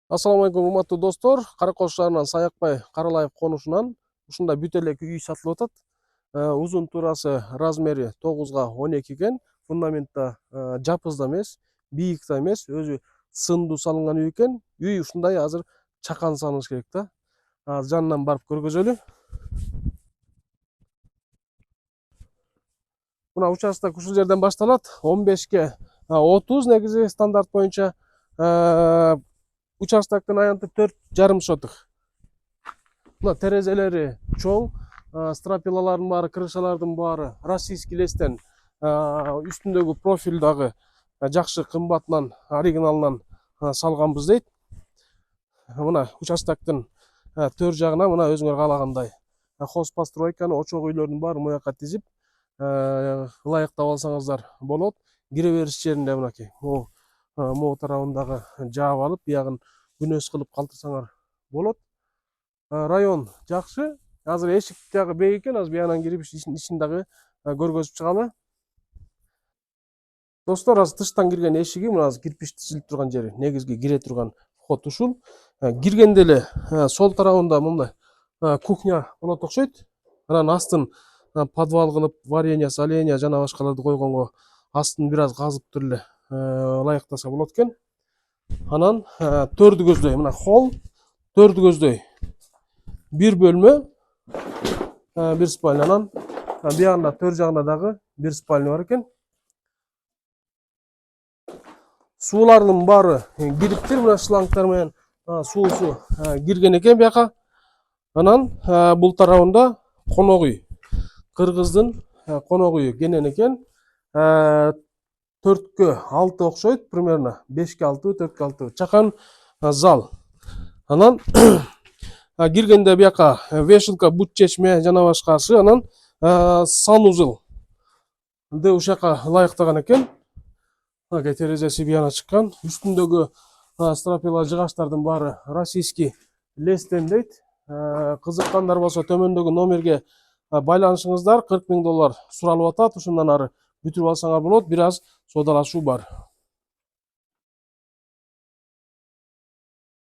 Assalamu алейкум, урматтуу достор. Каракош шаарынан Саякбай Каралаев конушунан ушундай бүт элек үй сатылып атат. Узун туурасы размери 9га 12 экен. Фундаментта жапыз да эмес, бийик да эмес, өзү сындуу салынган үй экен. Үй ушундай азыр чакан салыш керек да. Жанынан барып көргөзөлү. Мына участок ушул жерден башталат. 15ге 30 негизи стандарт боюнча. Участоктун аянты 4,5 сотых. Мына терезелери чоң, стропилалардын баары, крышалардын баары российский лестен, үстүндөгү профиль дагы жакшы кымбатынан, оригиналынан салганбыз дейт. Мына участоктун төр жагына мына өзүңөр каалагандай хозпостройканы, очок үйлөрдүн баарын муяка тизип, ылайыктап алсаңыздар болот. Кире бериш жеринде мынакей могу тарабындагы жаап алып, биягын күнөс кылып калтырсаңар болот. Район жакшы. Азыр эшик жагы бек экен, азыр биянан кирип ишин дагы көргөзүп чыгалы. Достор, азыр тыштан кирген эшиги, мына азыр кирпич тизилип турган жери, негизги кире турган вход ушул. Киргенде эле сол тарабында мындай кухня болот окшойт. Анан астын подвал кылып, варенье, соленье жана башкаларды койгонго астын бир аз казып туруп эле ылайыктаса болот экен. Анан төрдү көздөй, мына холл, төрдү көздөй бир бөлмө, бир спальня. Анан биягында төр жагында дагы бир спальня бар экен. Суулардын баары кириптир, мына шлангтар менен суусу кирген экен бияка. Анан бул тарабында конок үй, кыргыздын конок үйү кенен экен. 4ге 6 окшойт, примерно 5ге 6, 4ге 6 чакан зал. Анан киргенде бияка вешалка, бут чечме жана башкасы, анан санузел ды ушака ылайыктаган экен. Терезеси бияна чыккан. Үстүндөгү стропила жыгачтардын баары российский лестен дейт. Кызыккандар болсо төмөндөгү номерге байланышыңыздар. $40,000 суралып атат. Ушундан ары бүтүрүп алсаңар болот. Бир аз содалашуу бар.